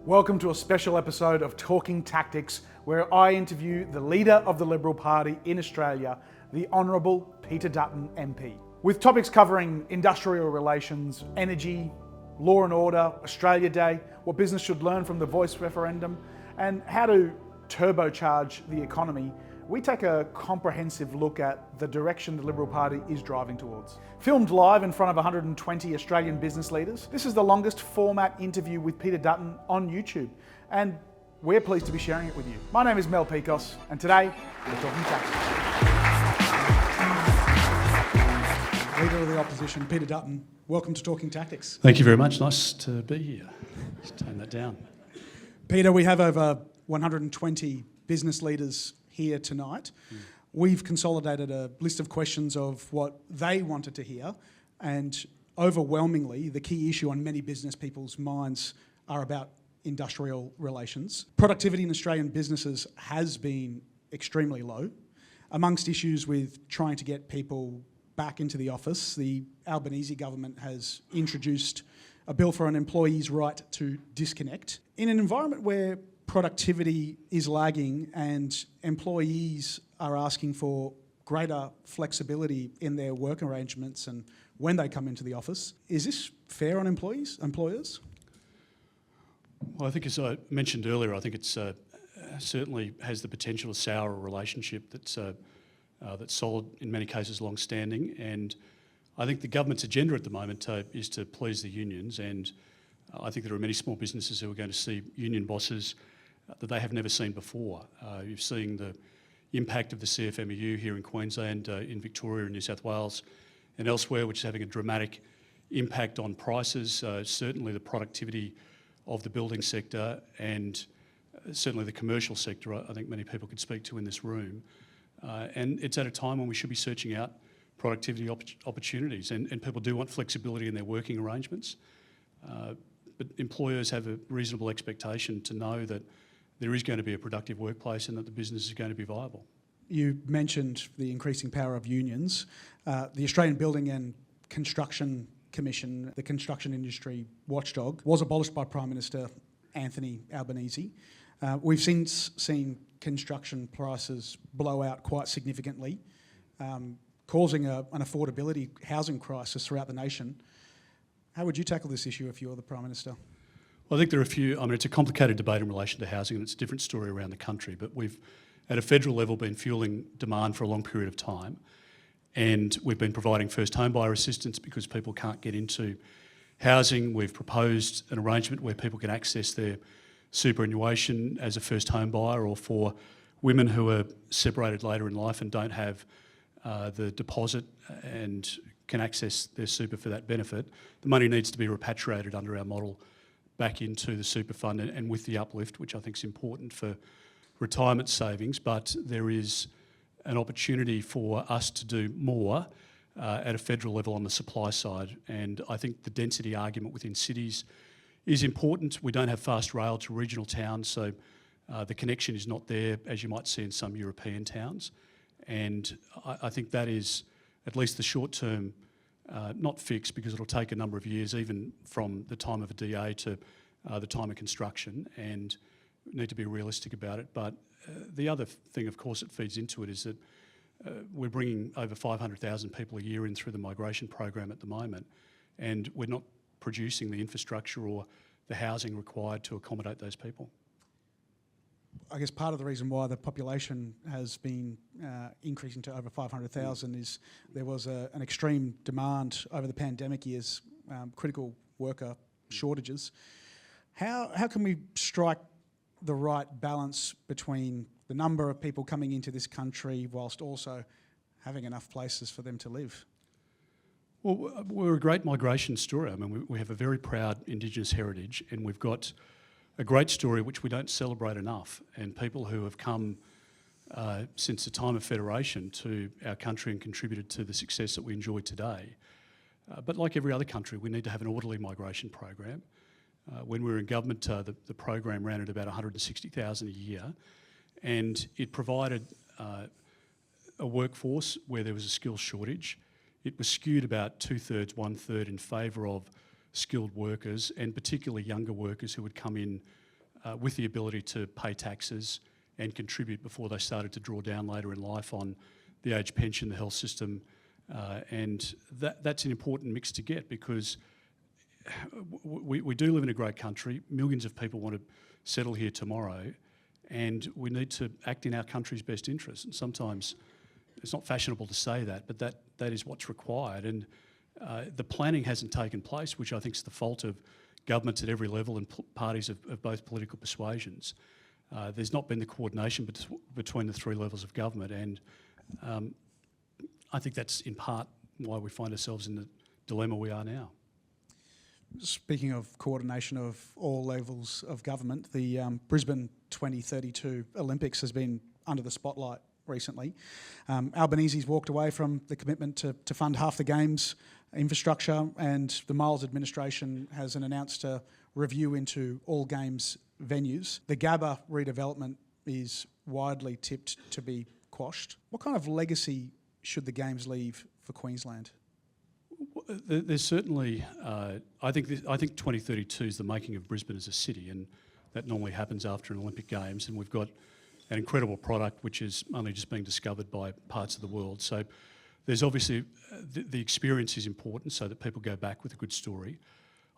Welcome to a special episode of Talking Tactics, where I interview the leader of the Liberal Party in Australia, the Honourable Peter Dutton MP. With topics covering industrial relations, energy, law and order, Australia Day, what business should learn from the Voice referendum, and how to turbocharge the economy, we take a comprehensive look at the direction the Liberal Party is driving towards. Filmed live in front of 120 Australian business leaders, this is the longest format interview with Peter Dutton on YouTube, and we're pleased to be sharing it with you. My name is Mel Pikos, and today we're talking tactics. Leader of the Opposition, Peter Dutton, welcome to Talking Tactics. Thank you very much. Nice to be here. Let's tone that down. Peter, we have over 120 business leaders here tonight. We've consolidated a list of questions of what they wanted to hear, and overwhelmingly the key issue on many business people's minds are about industrial relations. Productivity in Australian businesses has been extremely low. Amongst issues with trying to get people back into the office, the Albanese government has introduced a bill for an employee's right to disconnect. In an environment where productivity is lagging and employees are asking for greater flexibility in their work arrangements and when they come into the office, is this fair on employers? Well, I think, as I mentioned earlier, I think it's certainly has the potential to sour a relationship that's solid, in many cases long-standing, and I think the government's agenda at the moment is to please the unions, and I think there are many small businesses who are going to see union bosses that they have never seen before. You're seeing the impact of the CFMEU here in Queensland, in Victoria and New South Wales and elsewhere, which is having a dramatic impact on prices, certainly the productivity of the building sector and certainly the commercial sector, I think many people could speak to in this room. And it's at a time when we should be searching out productivity opportunities, and people do want flexibility in their working arrangements. But employers have a reasonable expectation to know that there is going to be a productive workplace and that the business is going to be viable. You mentioned the increasing power of unions. The Australian Building and Construction Commission, the construction industry watchdog, was abolished by Prime Minister Anthony Albanese. We've since seen construction prices blow out quite significantly, causing an affordability housing crisis throughout the nation. How would you tackle this issue if you're the Prime Minister? Well, I think there are a few, it's a complicated debate in relation to housing, and it's a different story around the country, but we've, at a federal level, been fuelling demand for a long period of time, and we've been providing first home buyer assistance because people can't get into housing. We've proposed an arrangement where people can access their superannuation as a first home buyer, or for women who are separated later in life and don't have the deposit and can access their super for that benefit. The money needs to be repatriated under our model back into the super fund and with the uplift, which I think is important for retirement savings, but there is an opportunity for us to do more at a federal level on the supply side, and I think the density argument within cities is important. We don't have fast rail to regional towns, so the connection is not there as you might see in some European towns, and I think that is at least the short term not fixed, because it'll take a number of years, even from the time of a DA to the time of construction, and need to be realistic about it. But the other thing, of course, that feeds into it is that we're bringing over 500,000 people a year in through the migration program at the moment, and we're not producing the infrastructure or the housing required to accommodate those people. I guess part of the reason why the population has been increasing to over 500,000 is there was an extreme demand over the pandemic years, critical worker shortages. How can we strike the right balance between the number of people coming into this country whilst also having enough places for them to live? Well, we're a great migration story. I mean, we have a very proud Indigenous heritage, and we've got a great story which we don't celebrate enough, and people who have come since the time of Federation to our country and contributed to the success that we enjoy today. But like every other country, we need to have an orderly migration program. When we were in government, the program ran at about 160,000 a year, and it provided a workforce where there was a skills shortage. It was skewed about 2/3, 1/3 in favour of skilled workers, and particularly younger workers who would come in with the ability to pay taxes and contribute before they started to draw down later in life on the age pension, the health system, and that's an important mix to get, because we do live in a great country. Millions of people want to settle here tomorrow, and we need to act in our country's best interest. And sometimes it's not fashionable to say that, but that is what's required. And the planning hasn't taken place, which I think is the fault of governments at every level and parties of both political persuasions. There's not been the coordination between the three levels of government, and I think that's in part why we find ourselves in the dilemma we are now. Speaking of coordination of all levels of government, the Brisbane 2032 Olympics has been under the spotlight recently. Albanese's walked away from the commitment to fund half the games infrastructure, and the Miles administration has announced a review into all games venues. The Gabba redevelopment is widely tipped to be quashed. What kind of legacy should the games leave for Queensland? There's certainly, I think 2032 is the making of Brisbane as a city, and that normally happens after an Olympic Games, and we've got an incredible product which is only just being discovered by parts of the world. So there's obviously, the experience is important so that people go back with a good story.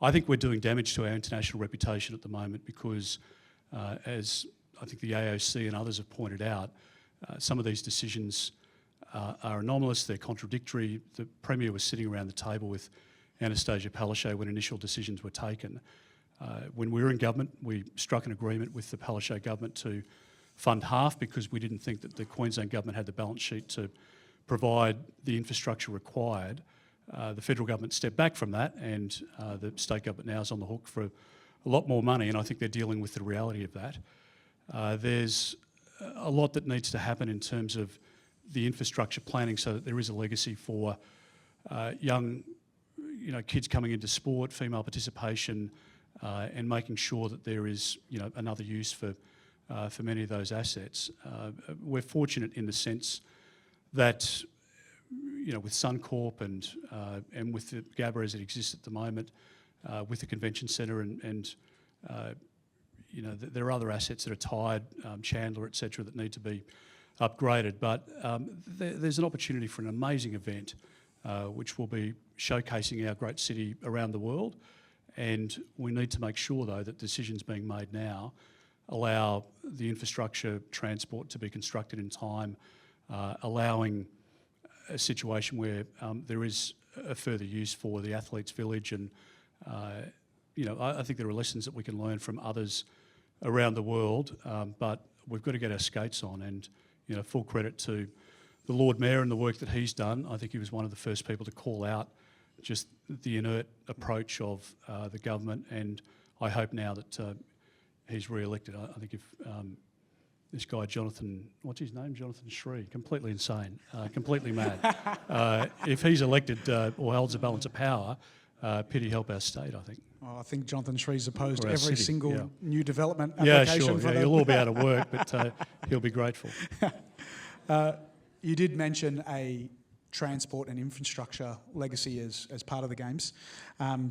I think we're doing damage to our international reputation at the moment because, as I think the AOC and others have pointed out, some of these decisions are anomalous, they're contradictory. The Premier was sitting around the table with Anastasia Palaszczuk when initial decisions were taken. When we were in government, we struck an agreement with the Palaszczuk government to fund half because we didn't think that the Queensland government had the balance sheet to provide the infrastructure required. The federal government stepped back from that, and the state government now is on the hook for a lot more money, and I think they're dealing with the reality of that. There's a lot that needs to happen in terms of the infrastructure planning so that there is a legacy for young kids coming into sport, female participation, and making sure that there is another use for many of those assets. We're fortunate in the sense that with Suncorp and with the Gabba as it exists at the moment, with the convention centre and there are other assets that are tied, Chandler, etc., that need to be upgraded. But there's an opportunity for an amazing event which will be showcasing our great city around the world, and we need to make sure though that decisions being made now allow the infrastructure, transport to be constructed in time, allowing a situation where there is a further use for the athletes' village, and I think there are lessons that we can learn from others around the world, but we've got to get our skates on, and full credit to the Lord Mayor and the work that he's done. I think he was one of the first people to call out just the inert approach of the government, and I hope now that he's re-elected. I think if this guy Jonathan, what's his name? Jonathan Shree, completely insane, completely mad. If he's elected or holds a balance of power, pity help our state, I think. Well, I think Jonathan Shree's opposed to every city, single new development application. Yeah, sure. He'll all be out of work, but he'll be grateful. You did mention a transport and infrastructure legacy as part of the Games.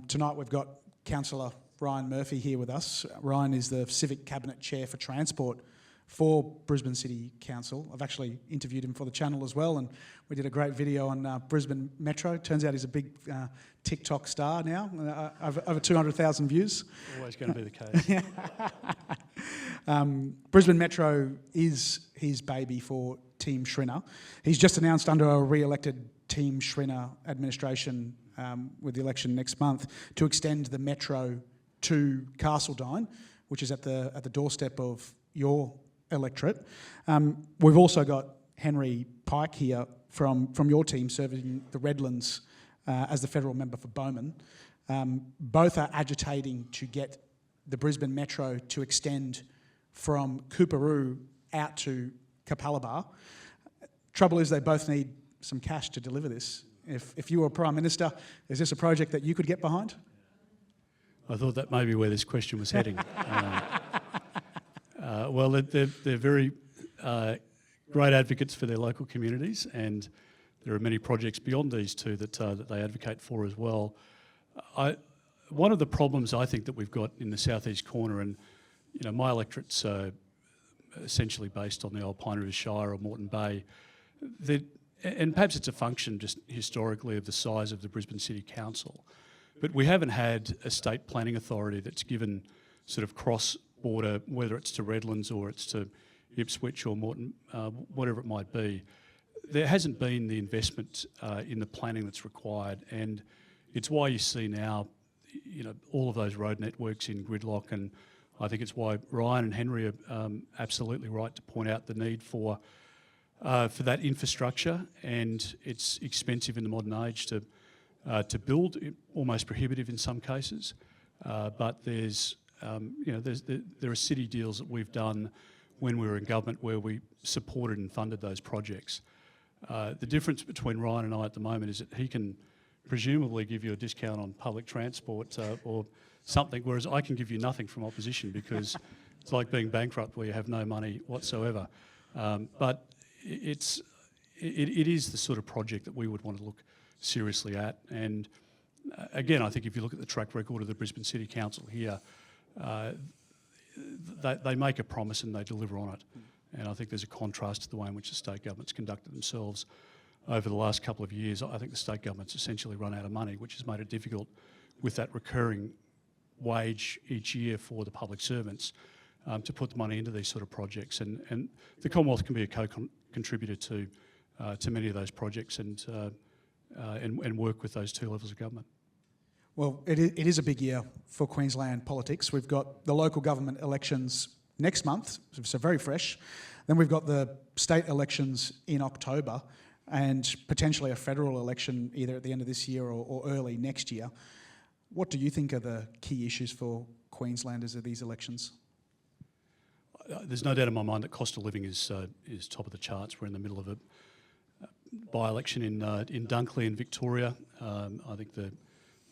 Tonight we've got Councillor Ryan Murphy here with us. Ryan is the Civic Cabinet Chair for Transport for Brisbane City Council. I've actually interviewed him for the channel as well, and we did a great video on Brisbane Metro. Turns out he's a big TikTok star now, over 200,000 views. Always going to be the case. Brisbane Metro is his baby for Team Schrinner. He's just announced under a re-elected Team Schrinner administration with the election next month to extend the Metro to Castledine, which is at the doorstep of your electorate. We've also got Henry Pike here from your team serving the Redlands as the federal member for Bowman. Both are agitating to get the Brisbane Metro to extend from Coorparoo out to Capalaba. Trouble is they both need some cash to deliver this. If you were Prime Minister, is this a project that you could get behind? I thought that may be where this question was heading. Well, they're very great advocates for their local communities, and there are many projects beyond these two that they advocate for as well. One of the problems I think that we've got in the southeast corner, and my electorate's essentially based on the old Pine River Shire or Moreton Bay. And perhaps it's a function just historically of the size of the Brisbane City Council. But we haven't had a state planning authority that's given sort of cross-border, whether it's to Redlands or it's to Ipswich or Moreton, whatever it might be. There hasn't been the investment in the planning that's required, and it's why you see now, all of those road networks in gridlock, and I think it's why Ryan and Henry are absolutely right to point out the need for that infrastructure, and it's expensive in the modern age to build, almost prohibitive in some cases. But there are city deals that we've done when we were in government where we supported and funded those projects. The difference between Ryan and I at the moment is that he can presumably give you a discount on public transport or something, whereas I can give you nothing from opposition because it's like being bankrupt where you have no money whatsoever. But it is the sort of project that we would want to look seriously at. And again, I think if you look at the track record of the Brisbane City Council here, they make a promise and they deliver on it. And I think there's a contrast to the way in which the state government's conducted themselves over the last couple of years. I think the state government's essentially run out of money, which has made it difficult with that recurring wage each year for the public servants to put the money into these sort of projects. And the Commonwealth can be a co-contributor to many of those projects and work with those two levels of government. Well, it is a big year for Queensland politics. We've got the local government elections next month, so very fresh. Then we've got the state elections in October and potentially a federal election either at the end of this year or early next year. What do you think are the key issues for Queenslanders at these elections? There's no doubt in my mind that cost of living is top of the charts. We're in the middle of a by-election in Dunkley in Victoria. I think the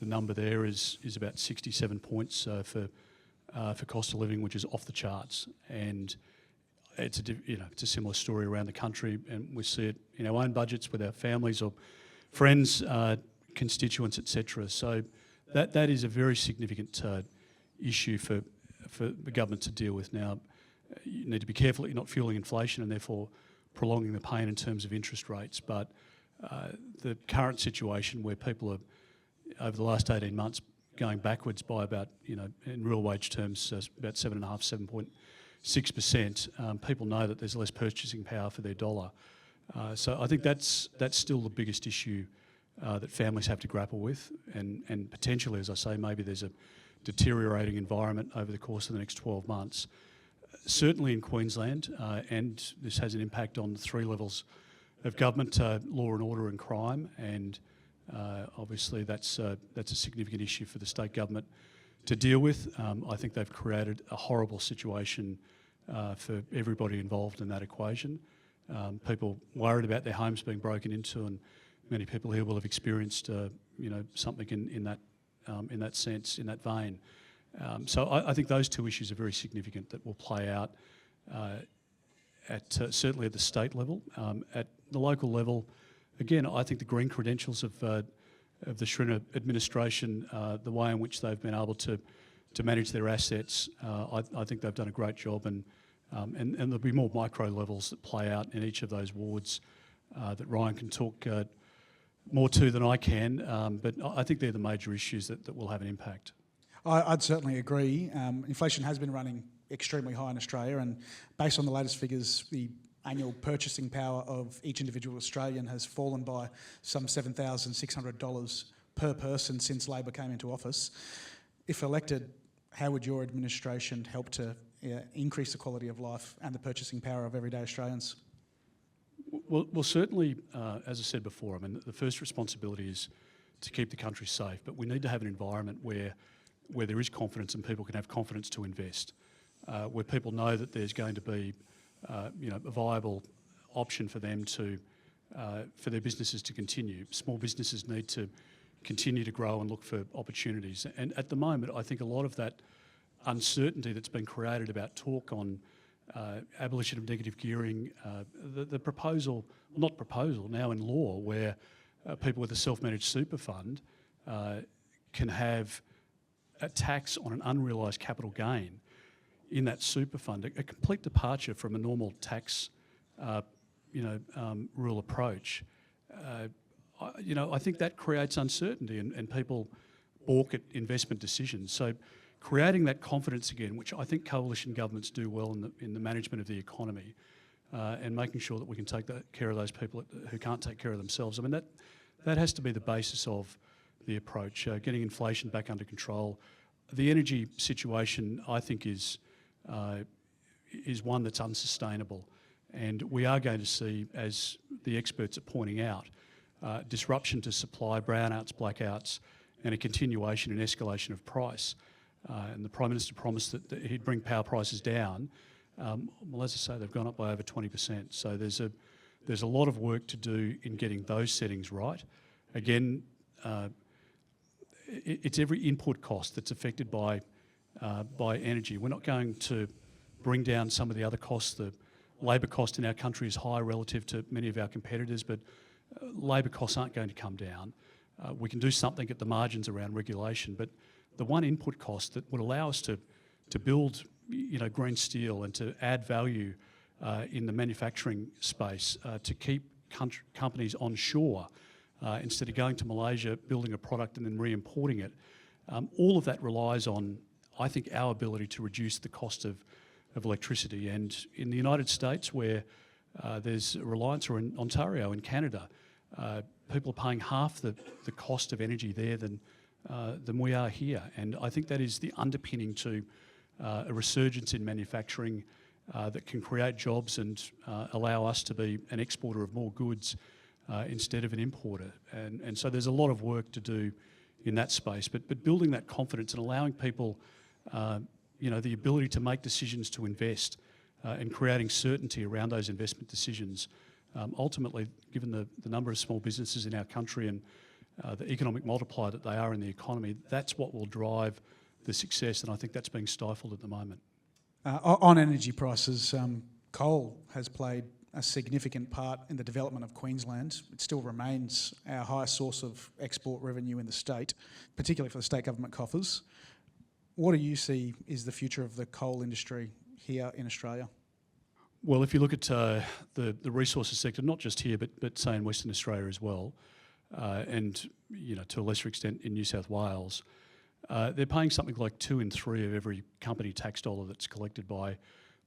number there is about 67 points for cost of living, which is off the charts, and it's a similar story around the country, and we see it in our own budgets with our families or friends, constituents, etc. So that is a very significant issue for the government to deal with. Now, you need to be careful that you're not fueling inflation and therefore prolonging the pain in terms of interest rates. But the current situation where people are, over the last 18 months, going backwards by about, in real wage terms, about 7.5%, people know that there's less purchasing power for their dollar. So I think that's still the biggest issue that families have to grapple with, and potentially, as I say, maybe there's a deteriorating environment over the course of the next 12 months. Certainly in Queensland, and this has an impact on the three levels of government, law and order and crime, and obviously that's a significant issue for the state government to deal with. I think they've created a horrible situation for everybody involved in that equation. People worried about their homes being broken into, and many people here will have experienced something in that sense, in that vein. So I think those two issues are very significant that will play out certainly at the state level. At the local level, again, I think the green credentials of the Schrinner administration, the way in which they've been able to manage their assets, I think they've done a great job, and there'll be more micro levels that play out in each of those wards that Ryan can talk more to than I can, but I think they're the major issues that will have an impact. I'd certainly agree. Inflation has been running extremely high in Australia, and based on the latest figures, the annual purchasing power of each individual Australian has fallen by some $7,600 per person since Labor came into office. If elected, how would your administration help to increase the quality of life and the purchasing power of everyday Australians? Well, certainly, as I said before, I mean, the first responsibility is to keep the country safe, but we need to have an environment where there is confidence and people can have confidence to invest, where people know that there's going to be a viable option for them for their businesses to continue. Small businesses need to continue to grow and look for opportunities. And at the moment, I think a lot of that uncertainty that's been created about talk on abolition of negative gearing, the proposal, not proposal, now in law, where people with a self-managed super fund can have a tax on an unrealised capital gain in that super fund, a complete departure from a normal tax, rule approach. I think that creates uncertainty and people balk at investment decisions. So creating that confidence again, which I think coalition governments do well in the management of the economy, and making sure that we can take care of those people who can't take care of themselves. I mean, that has to be the basis of the approach, getting inflation back under control. The energy situation, I think, is one that's unsustainable. And we are going to see, as the experts are pointing out, disruption to supply, brownouts, blackouts, and a continuation and escalation of price. And the Prime Minister promised that he'd bring power prices down. Well, as I say, they've gone up by over 20%. So there's a lot of work to do in getting those settings right. Again, it's every input cost that's affected by energy. We're not going to bring down some of the other costs. The labour cost in our country is high relative to many of our competitors, but labour costs aren't going to come down. We can do something at the margins around regulation, but the one input cost that would allow us to build green steel and to add value in the manufacturing space, to keep companies onshore instead of going to Malaysia, building a product and then re-importing it. All of that relies on, I think, our ability to reduce the cost of electricity. And in the United States, where there's a reliance, or in Ontario, in Canada, people are paying half the cost of energy there than we are here. And I think that is the underpinning to a resurgence in manufacturing that can create jobs and allow us to be an exporter of more goods instead of an importer. And so there's a lot of work to do in that space. But building that confidence and allowing people, the ability to make decisions to invest and creating certainty around those investment decisions, ultimately, given the number of small businesses in our country and the economic multiplier that they are in the economy, that's what will drive the success, and I think that's being stifled at the moment. On energy prices, coal has played a significant part in the development of Queensland. It still remains our highest source of export revenue in the state, particularly for the state government coffers. What do you see is the future of the coal industry here in Australia? Well, if you look at the resources sector, not just here, but say in Western Australia as well, and to a lesser extent in New South Wales, they're paying something like 2 in 3 of every company tax dollar that's collected by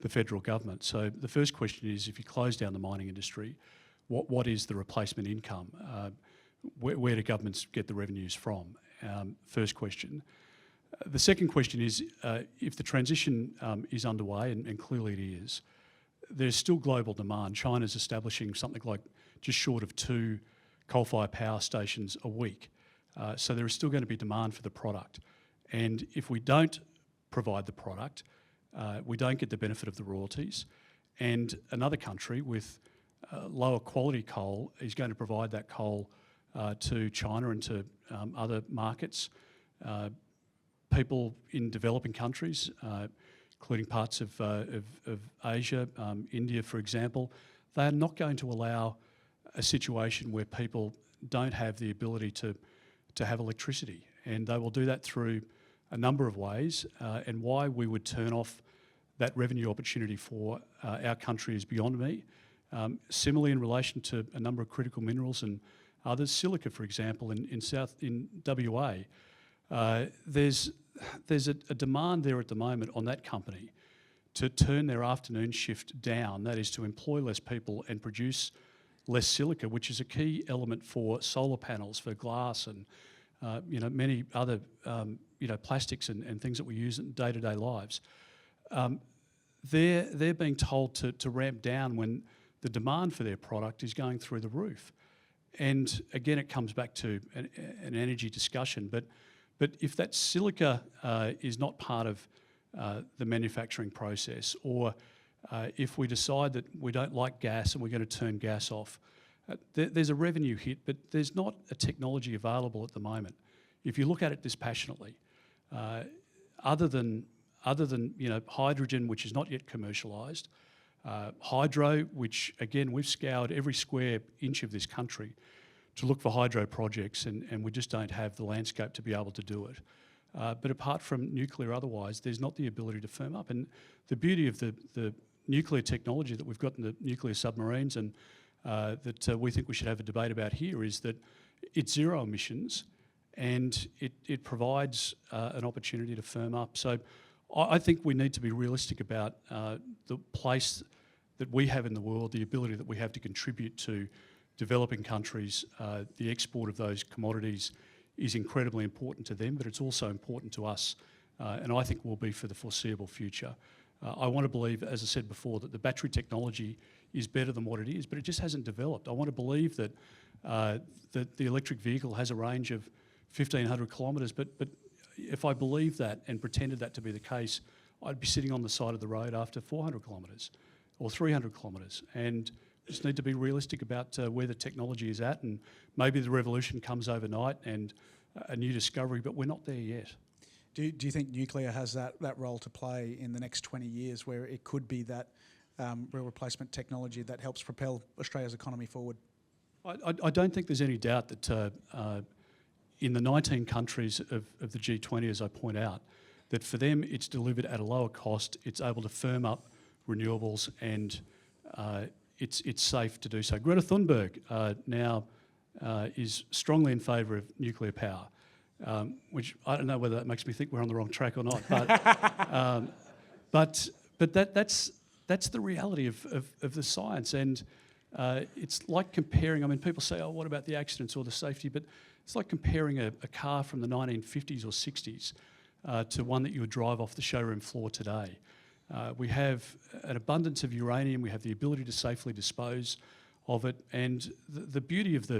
the federal government. So the first question is, if you close down the mining industry, what is the replacement income? Where do governments get the revenues from? First question. The second question is, if the transition is underway, and clearly it is, there's still global demand. China's establishing something like just short of 2 coal-fired power stations a week. So there is still going to be demand for the product. And if we don't provide the product, we don't get the benefit of the royalties. And another country with lower quality coal is going to provide that coal to China and to other markets. People in developing countries, including parts of Asia, India, for example, they are not going to allow a situation where people don't have the ability to have electricity. And they will do that through a number of ways. And why we would turn off that revenue opportunity for our country is beyond me. Similarly, in relation to a number of critical minerals and others, silica, for example, in WA, there's a demand there at the moment on that company to turn their afternoon shift down, that is to employ less people and produce less silica, which is a key element for solar panels, for glass and many other plastics and things that we use in day-to-day lives. They're being told to ramp down when the demand for their product is going through the roof. And again, it comes back to an energy discussion, but if that silica is not part of the manufacturing process, or if we decide that we don't like gas and we're going to turn gas off, there's a revenue hit, but there's not a technology available at the moment. If you look at it dispassionately, other than hydrogen, which is not yet commercialised, hydro, which again we've scoured every square inch of this country to look for hydro projects, and we just don't have the landscape to be able to do it. But apart from nuclear otherwise, there's not the ability to firm up. And the beauty of the nuclear technology that we've got in the nuclear submarines and that we think we should have a debate about here is that it's zero emissions and it provides an opportunity to firm up. So I think we need to be realistic about the place that we have in the world, the ability that we have to contribute to developing countries. The export of those commodities is incredibly important to them, but it's also important to us, and I think will be for the foreseeable future. I want to believe, as I said before, that the battery technology is better than what it is, but it just hasn't developed. I want to believe that that the electric vehicle has a range of 1,500 kilometres, but if I believed that and pretended that to be the case, I'd be sitting on the side of the road after 400 kilometres or 300 kilometres. And just need to be realistic about where the technology is at, and maybe the revolution comes overnight and a new discovery, but we're not there yet. Do you think nuclear has that role to play in the next 20 years where it could be that real replacement technology that helps propel Australia's economy forward? I don't think there's any doubt that in the 19 countries of the G20, as I point out, that for them it's delivered at a lower cost, it's able to firm up renewables, and it's safe to do so. Greta Thunberg now is strongly in favour of nuclear power, which I don't know whether that makes me think we're on the wrong track or not. But that's the reality of the science, and it's like comparing. I mean, people say, "Oh, what about the accidents or the safety?" But it's like comparing a car from the 1950s or 60s to one that you would drive off the showroom floor today. We have an abundance of uranium. We have the ability to safely dispose of it, and the beauty of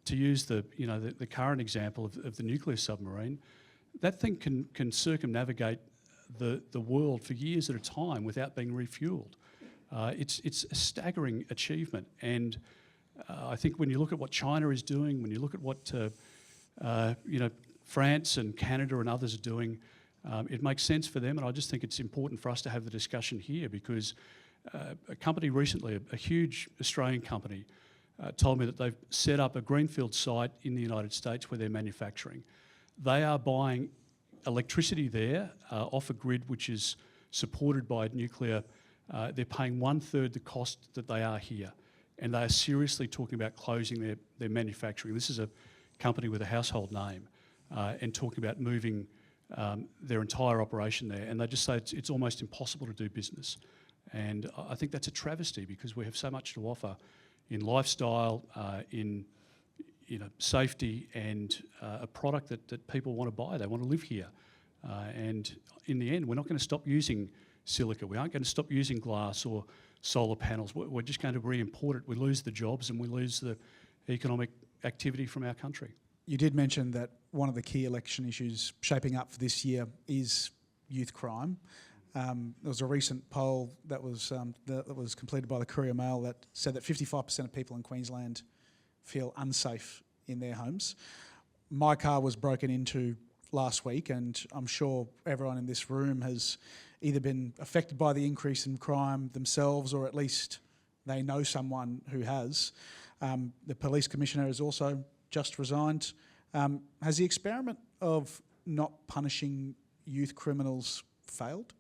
to use the current example of the nuclear submarine, that thing can circumnavigate the world for years at a time without being refuelled. It's a staggering achievement, and I think when you look at what China is doing, when you look at what France and Canada and others are doing, it makes sense for them, and I just think it's important for us to have the discussion here because a company recently, a huge Australian company, told me that they've set up a greenfield site in the United States where they're manufacturing. They are buying electricity there off a grid which is supported by nuclear. They're paying 1/3 the cost that they are here, and they are seriously talking about closing their manufacturing. This is a company with a household name, and talking about moving their entire operation there, and they just say it's almost impossible to do business. And I think that's a travesty because we have so much to offer in lifestyle, in safety, and a product that people want to buy. They want to live here. And in the end, we're not going to stop using silica. We aren't going to stop using glass or solar panels. We're just going to re-import it. We lose the jobs and we lose the economic activity from our country. You did mention that one of the key election issues shaping up for this year is youth crime. There was a recent poll that was completed by the Courier Mail that said that 55% of people in Queensland feel unsafe in their homes. My car was broken into last week, and I'm sure everyone in this room has either been affected by the increase in crime themselves, or at least they know someone who has. The police commissioner has also just resigned. Has the experiment of not punishing youth criminals failed?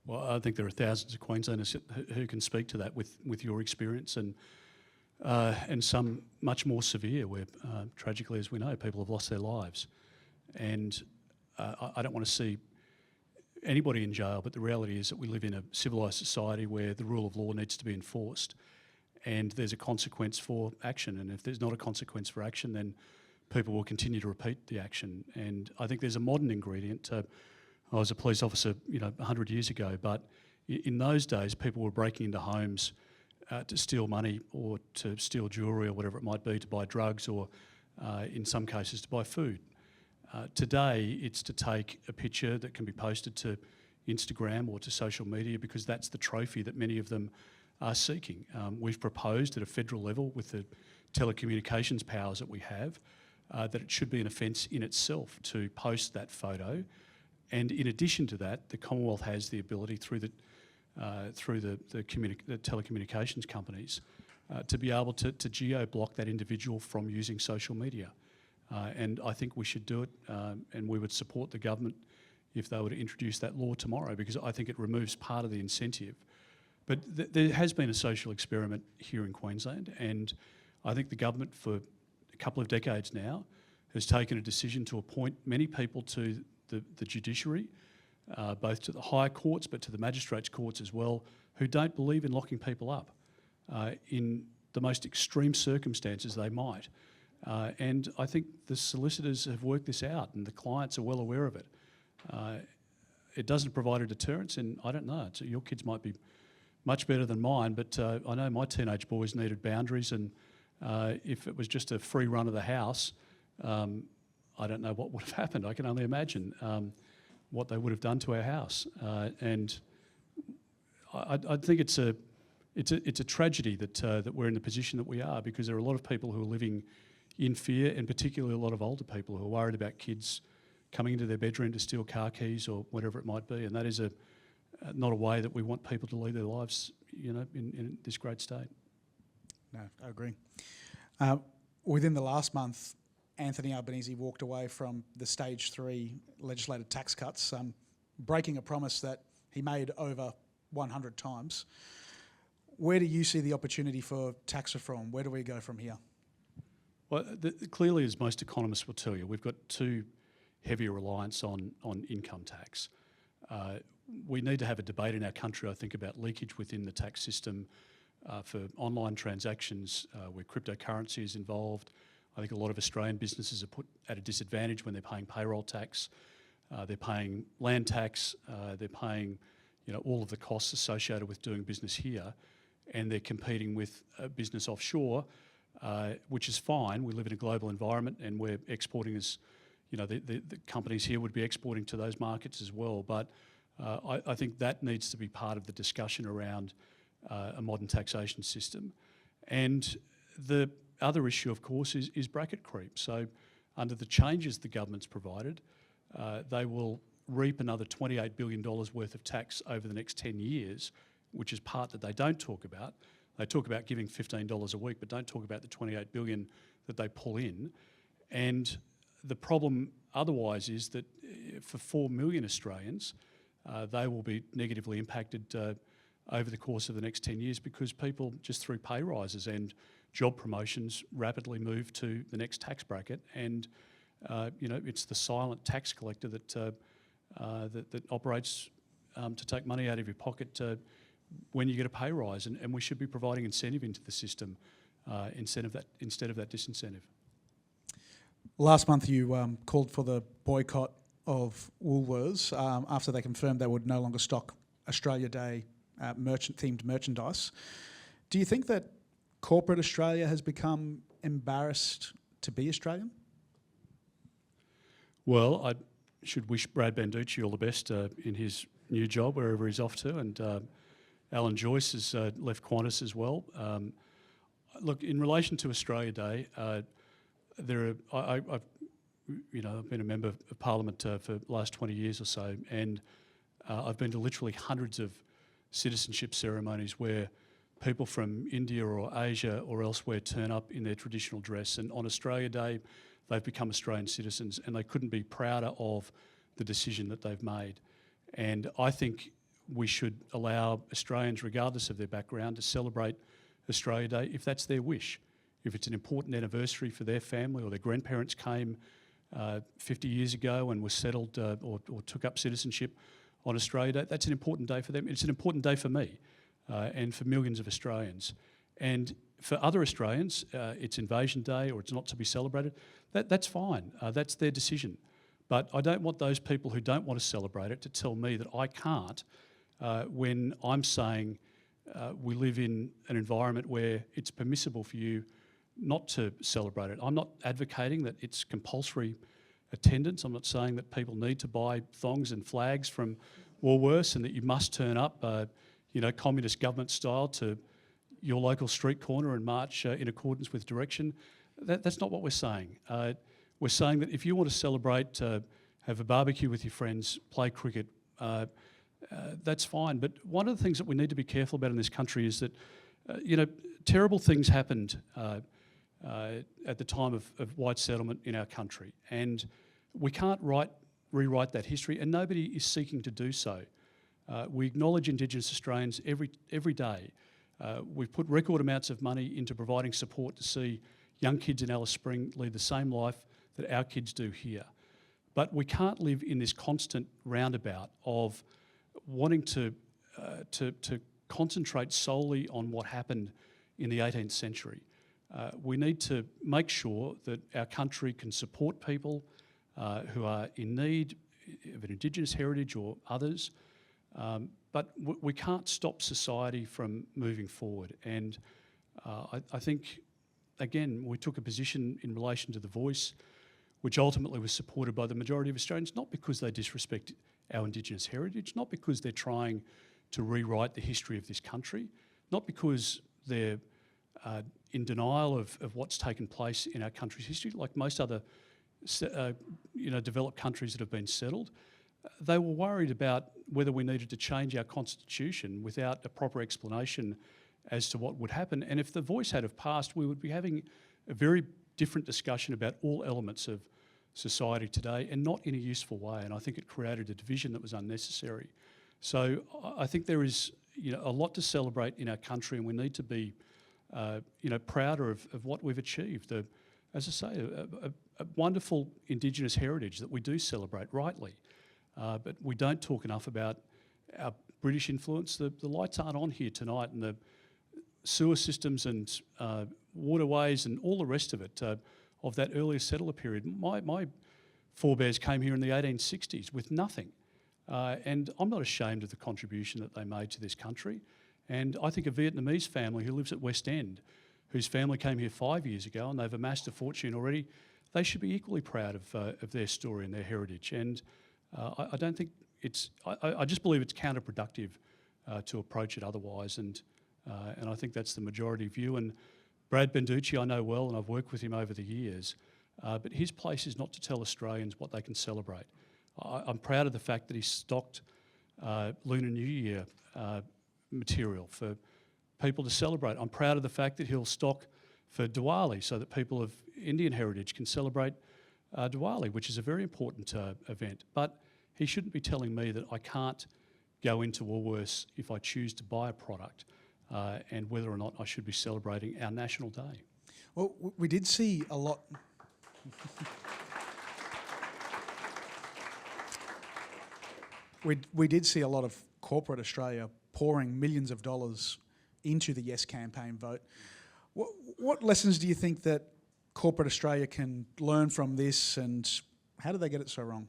Well, I think there are thousands of Queenslanders who can speak to that with your experience, and some much more severe where, tragically, as we know, people have lost their lives. And I don't want to see anybody in jail, but the reality is that we live in a civilised society where the rule of law needs to be enforced, and there's a consequence for action. And if there's not a consequence for action, then people will continue to repeat the action. And I think there's a modern ingredient. I was a police officer, 100 years ago, but in those days, people were breaking into homes to steal money or to steal jewellery or whatever it might be, to buy drugs or, in some cases, to buy food. Today, it's to take a picture that can be posted to Instagram or to social media because that's the trophy that many of them are seeking. We've proposed at a federal level with the telecommunications powers that we have that it should be an offence in itself to post that photo. And in addition to that, the Commonwealth has the ability through the telecommunications companies to be able to geo-block that individual from using social media. And I think we should do it, and we would support the government if they were to introduce that law tomorrow, because I think it removes part of the incentive. But there has been a social experiment here in Queensland, and I think the government for a couple of decades now has taken a decision to appoint many people to the judiciary, both to the higher courts but to the magistrates' courts as well, who don't believe in locking people up in the most extreme circumstances they might. And I think the solicitors have worked this out and the clients are well aware of it. It doesn't provide a deterrence, and I don't know, your kids might be much better than mine, but I know my teenage boys needed boundaries, and if it was just a free run of the house, I don't know what would have happened. I can only imagine what they would have done to our house. And I think it's a tragedy that we're in the position that we are, because there are a lot of people who are living in fear, and particularly a lot of older people who are worried about kids coming into their bedroom to steal car keys or whatever it might be. And that is not a way that we want people to lead their lives, in this great state. No, I agree. Within the last month, Anthony Albanese walked away from the Stage 3 legislated tax cuts, breaking a promise that he made over 100 times. Where do you see the opportunity for tax reform? Where do we go from here? Well, clearly, as most economists will tell you, we've got too heavy a reliance on income tax. We need to have a debate in our country, I think, about leakage within the tax system for online transactions where cryptocurrency is involved. I think a lot of Australian businesses are put at a disadvantage when they're paying payroll tax, they're paying land tax, they're paying all of the costs associated with doing business here, and they're competing with a business offshore, which is fine. We live in a global environment and we're exporting as, the companies here would be exporting to those markets as well. But I think that needs to be part of the discussion around a modern taxation system. And the other issue, of course, is bracket creep. So under the changes the government's provided, they will reap another $28 billion worth of tax over the next 10 years, which is part that they don't talk about. They talk about giving $15 a week, but don't talk about the $28 billion that they pull in. And the problem otherwise is that for 4 million Australians, they will be negatively impacted over the course of the next 10 years, because people, just through pay rises and job promotions, rapidly move to the next tax bracket. And it's the silent tax collector that operates to take money out of your pocket when you get a pay rise, and we should be providing incentive into the system instead of that disincentive. Last month you called for the boycott of Woolworths after they confirmed they would no longer stock Australia Day themed merchandise. Do you think that corporate Australia has become embarrassed to be Australian? Well, I should wish Brad Banducci all the best in his new job, wherever he's off to, and Alan Joyce has left Qantas as well. Look, in relation to Australia Day, I've been a member of Parliament for the last 20 years or so, and I've been to literally hundreds of citizenship ceremonies where people from India or Asia or elsewhere turn up in their traditional dress, and on Australia Day they've become Australian citizens, and they couldn't be prouder of the decision that they've made. And I think we should allow Australians, regardless of their background, to celebrate Australia Day if that's their wish. If it's an important anniversary for their family, or their grandparents came 50 years ago and were settled or took up citizenship on Australia Day, that's an important day for them. It's an important day for me and for millions of Australians. And for other Australians, it's Invasion Day or it's not to be celebrated. That's fine. That's their decision. But I don't want those people who don't want to celebrate it to tell me that I can't when I'm saying we live in an environment where it's permissible for you not to celebrate it. I'm not advocating that it's compulsory attendance. I'm not saying that people need to buy thongs and flags from Woolworths and that you must turn up, communist government style to your local street corner and march in accordance with direction. That's not what we're saying. We're saying that if you want to celebrate, have a barbecue with your friends, play cricket, that's fine. But one of the things that we need to be careful about in this country is that, terrible things happened at the time of white settlement in our country. And we can't rewrite that history, and nobody is seeking to do so. We acknowledge Indigenous Australians every day. We've put record amounts of money into providing support to see young kids in Alice Spring lead the same life that our kids do here. But we can't live in this constant roundabout of wanting to concentrate solely on what happened in the 18th century. We need to make sure that our country can support people who are in need of an Indigenous heritage or others, but we can't stop society from moving forward. And I think, again, we took a position in relation to the Voice, which ultimately was supported by the majority of Australians, not because they disrespect our Indigenous heritage, not because they're trying to rewrite the history of this country, not because they're in denial of what's taken place in our country's history, like most other developed countries that have been settled. They were worried about whether we needed to change our constitution without a proper explanation as to what would happen. And if the Voice had have passed, we would be having a very different discussion about all elements of society today, and not in a useful way. And I think it created a division that was unnecessary. So I think there is a lot to celebrate in our country, and we need to be prouder of what we've achieved. As I say, a wonderful Indigenous heritage that we do celebrate rightly. But we don't talk enough about our British influence. The lights aren't on here tonight, and the sewer systems and waterways and all the rest of it, of that earlier settler period. My forebears came here in the 1860s with nothing. And I'm not ashamed of the contribution that they made to this country. And I think a Vietnamese family who lives at West End, whose family came here 5 years ago and they've amassed a fortune already, they should be equally proud of their story and their heritage. And I don't think I just believe it's counterproductive to approach it otherwise. And I think that's the majority view. And Brad Benducci I know well, and I've worked with him over the years, but his place is not to tell Australians what they can celebrate. I'm proud of the fact that he stocked Lunar New Year material for people to celebrate. I'm proud of the fact that he'll stock for Diwali so that people of Indian heritage can celebrate Diwali, which is a very important event. But he shouldn't be telling me that I can't go into Woolworths if I choose to buy a product and whether or not I should be celebrating our National Day. Well, we did see a lot... We did see a lot of corporate Australia pouring millions of dollars into the Yes campaign vote. What lessons do you think that corporate Australia can learn from this, and how do they get it so wrong?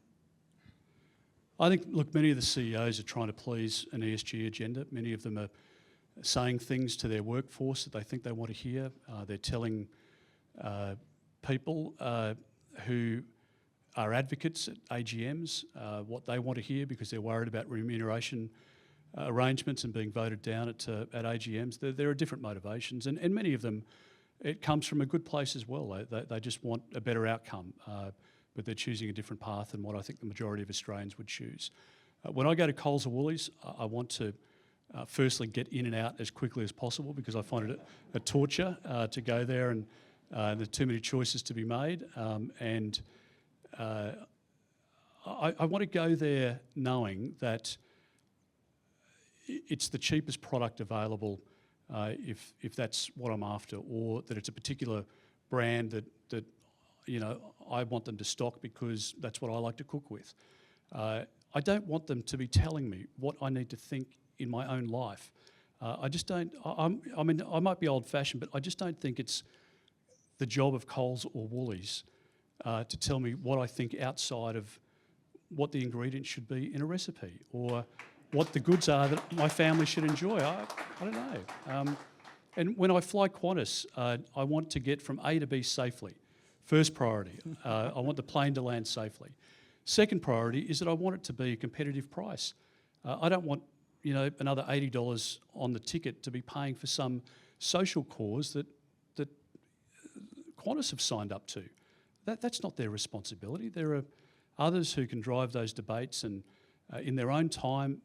I think, look, many of the CEOs are trying to please an ESG agenda. Many of them are saying things to their workforce that they think they want to hear. They're telling people who are advocates at AGMs what they want to hear because they're worried about remuneration arrangements and being voted down at AGMs. There are different motivations, and many of them, it comes from a good place as well. They just want a better outcome, but they're choosing a different path than what I think the majority of Australians would choose. When I go to Coles or Woolies, I want to firstly get in and out as quickly as possible because I find it a torture to go there, and there are too many choices to be made. I want to go there knowing that it's the cheapest product available if that's what I'm after, or that it's a particular brand that I want them to stock because that's what I like to cook with. I don't want them to be telling me what I need to think in my own life. I just don't. I mean, I might be old-fashioned, but I just don't think it's the job of Coles or Woolies to tell me what I think outside of what the ingredients should be in a recipe, or what the goods are that my family should enjoy. I don't know. And when I fly Qantas, I want to get from A to B safely. First priority. I want the plane to land safely. Second priority is that I want it to be a competitive price. I don't want another $80 on the ticket to be paying for some social cause that Qantas have signed up to. That's not their responsibility. There are others who can drive those debates, and in their own time,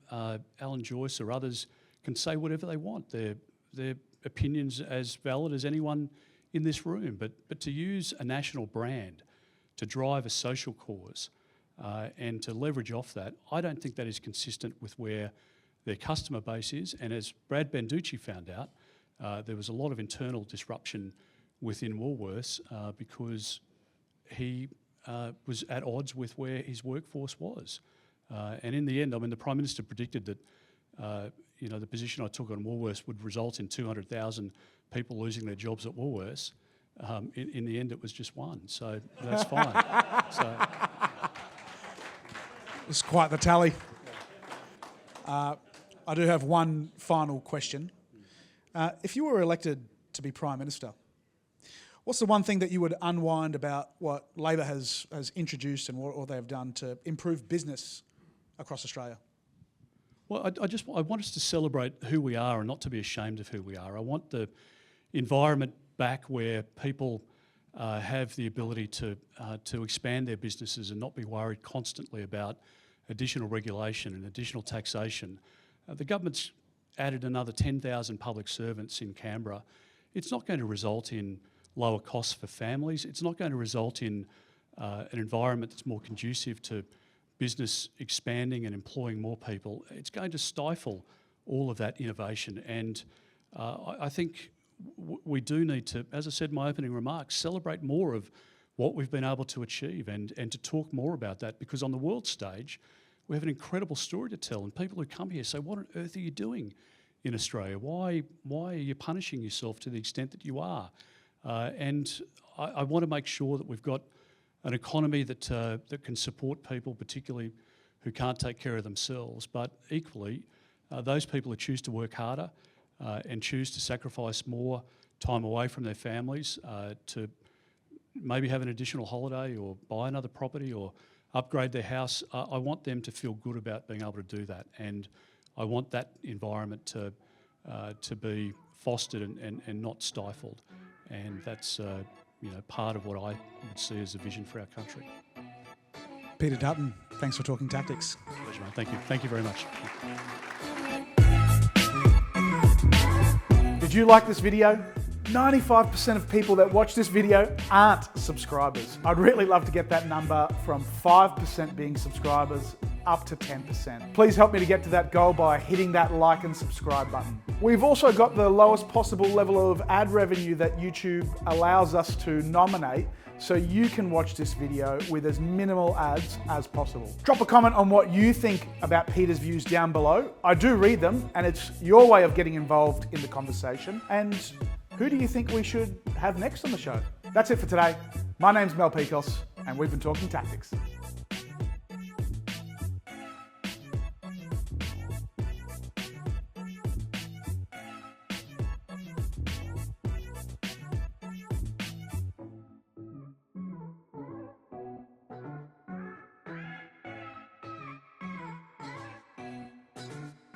Alan Joyce or others can say whatever they want. Their opinions as valid as anyone in this room, but to use a national brand to drive a social cause and to leverage off that, I don't think that is consistent with where their customer base is. And as Brad Banducci found out, there was a lot of internal disruption within Woolworths because he was at odds with where his workforce was. And in the end, I mean, the Prime Minister predicted that the position I took on Woolworths would result in 200,000 people losing their jobs at Woolworths. In the end, it was just one, so that's fine. So it's quite the tally. I do have one final question. If you were elected to be Prime Minister, what's the one thing that you would unwind about what Labor has introduced and what they have done to improve business across Australia? Well, I want us to celebrate who we are and not to be ashamed of who we are. I want the environment back where people have the ability to expand their businesses and not be worried constantly about additional regulation and additional taxation. The government's added another 10,000 public servants in Canberra. It's not going to result in lower costs for families. It's not going to result in an environment that's more conducive to business expanding and employing more people. It's going to stifle all of that innovation. And I think we do need to, as I said in my opening remarks, celebrate more of what we've been able to achieve and to talk more about that, because on the world stage, we have an incredible story to tell, and people who come here say, what on earth are you doing in Australia? Why are you punishing yourself to the extent that you are? And I want to make sure that we've got an economy that can support people, particularly who can't take care of themselves, but equally, those people who choose to work harder and choose to sacrifice more time away from their families to maybe have an additional holiday or buy another property or upgrade their house. I want them to feel good about being able to do that, and I want that environment to be fostered and not stifled, and that's part of what I would see as a vision for our country. Peter Dutton, thanks for talking tactics. Pleasure, mate. Thank you. Thank you very much. Did you like this video? 95% of people that watch this video aren't subscribers. I'd really love to get that number from 5% being subscribers up to 10%. Please help me to get to that goal by hitting that like and subscribe button. We've also got the lowest possible level of ad revenue that YouTube allows us to nominate, so you can watch this video with as minimal ads as possible. Drop a comment on what you think about Peter's views down below. I do read them, and it's your way of getting involved in the conversation. And who do you think we should have next on the show? That's it for today. My name's Mel Pikos, and we've been talking tactics.